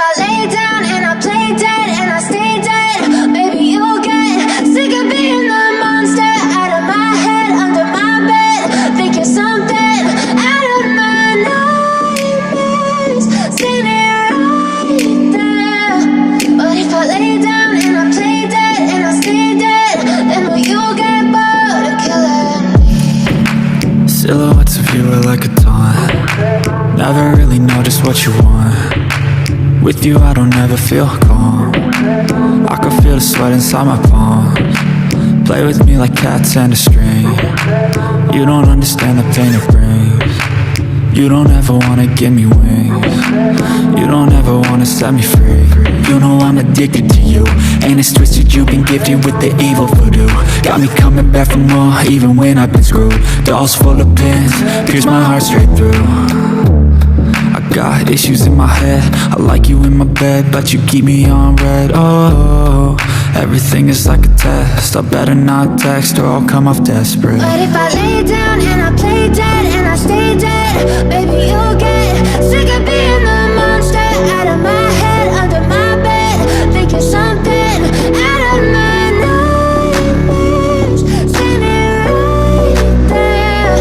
I lay down and I play dead and I stay dead, maybe you'll get sick of being the monster out of my head, under my bed. Think you're something out of my nightmares, standing right there. But if I lay down and I play dead and I stay dead, then will you get bored of killing me? Silhouettes of you are like a taunt. Never really know just what you want. With you I don't ever feel calm. I can feel the sweat inside my palms. Play with me like cats and a string. You don't understand the pain it brings. You don't ever wanna give me wings. You don't ever wanna set me free. You know I'm addicted to you, and it's twisted, you've been gifted with the evil voodoo. Got me coming back for more, even when I've been screwed. Dolls full of pins, pierce my heart straight through. I got issues in my head, I like you in my bed, but you keep me on red. Oh, everything is like a test, I better not text or I'll come off desperate. But if I lay down and I play dead and I stay dead, baby you'll get sick of being the monster out of my head, under my bed. Think you're something out of my nightmares, standing right there.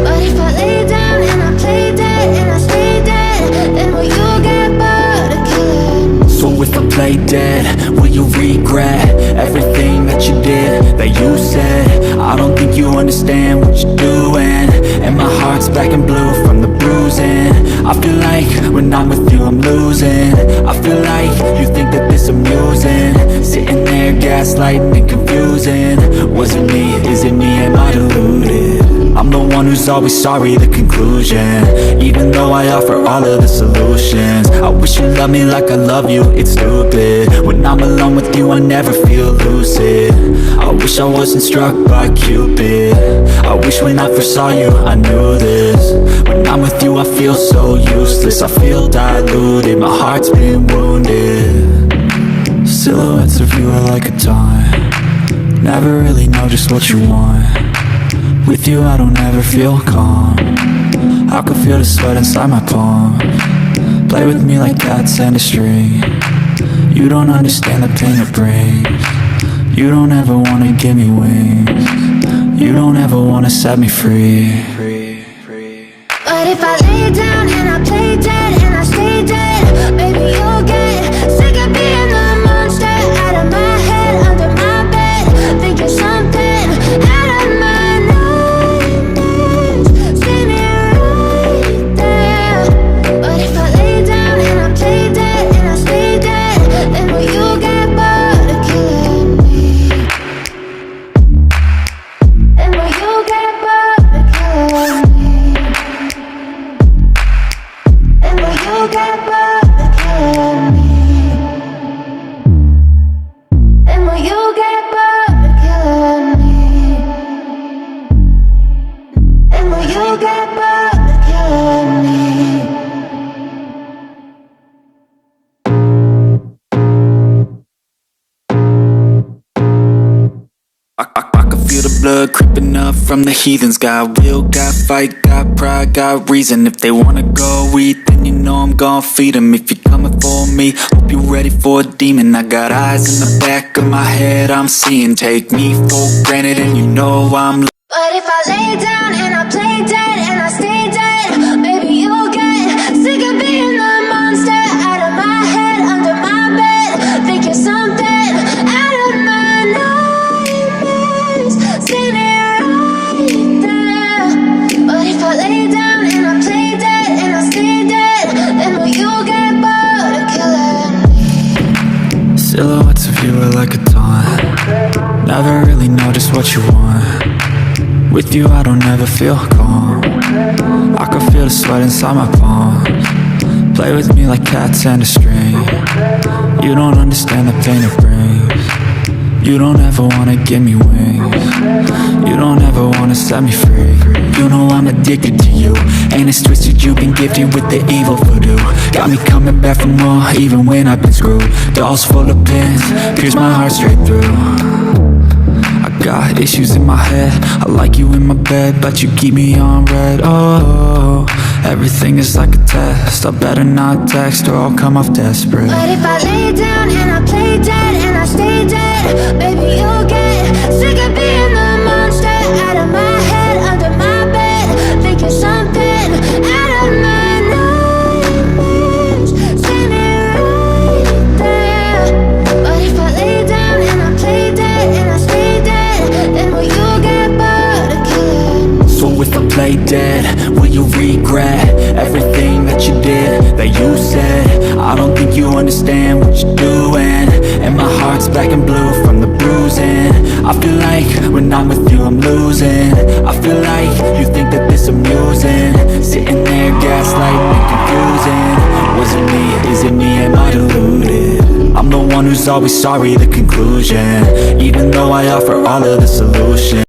But if I lay down and I play dead and I stay dead, then will you get bored of killing me? So if I play dead, will you regret everything that you did, that you said? I don't think you understand what you're doing, and my heart's black and blue from the bruising. I feel like when I'm with you I'm losing. I feel like you think that this amusing, sitting there gaslighting and confusing. Was it me? Is it me? Am I deluded? I'm the one who's always sorry, the conclusion, even though I offer all of the solutions. I wish you loved me like I love you, it's stupid. When I'm alone with you I never feel lucid. I wish I wasn't struck by Cupid. I wish when I first saw you I knew this. When I'm with you I feel so useless, I feel diluted, my heart's been wounded. Silhouettes of you are like a taunt. Never really know just what you want. With you I don't ever feel calm. I can feel the sweat inside my palms. Play with me like cats and a string. You don't understand the pain it brings. You don't ever wanna give me wings. You don't ever wanna set me free. But if I lay down and I play dead and I stay dead, baby you'll get sick of being the monster out of my head, under my bed. Think you're something out of my nightmares, standing right there. But if I lay down and I play dead and I stay dead, then will you get bored of killing me? Then will you get bored of killing me? And will you get bored of killing me? And will you get bored of killing me? And will you get bored of killing me? I can feel the blood creeping up from the heathens. Got will, got fight, got pride, got reason. If they wanna go eat, then you know I'm gon' feed them. If you're coming for me, hope you're ready for a demon. I got eyes in the back of my head, I'm seeing. Take me for granted and you know I'm. But if I lay down and I play dead and I stay dead, maybe you'll get sick of being the monster out of my head, under my bed. Think you're something out of my nightmares, standing right there. But if I lay down and I play dead and I stay dead, then will you get bored of killing me? Silhouettes of you are like a taunt. Never really know just what you want. With you I don't ever feel calm. I can feel the sweat inside my palms. Play with me like cats and a string. You don't understand the pain it brings. You don't ever wanna give me wings. You don't ever wanna set me free. You know I'm addicted to you, and it's twisted, you've been gifted with the evil voodoo. Got me coming back for more, even when I've been screwed. Dolls full of pins, pierce my heart straight through. I got issues in my head. I like you in my bed, but you keep me on red. Oh, everything is like a test. I better not text or I'll come off desperate. But if I lay down and I play dead and I stay dead, baby, you'll get sick of being the monster out of my head, under my bed, thinking something out of my nightmares, standing right there. But if I lay down and I play dead and I stay dead, then will you get bored of killing? So if I play dead, will you regret everything that you did, that you said? I don't think you understand what you're doing, and my heart's black and blue from the bruising. I feel like when I'm with you I'm losing. I feel like you think that this amusing, sitting there gaslighting and confusing. Was it me? Is it me? Am I deluded? I'm the one who's always sorry, the conclusion, even though I offer all of the solutions.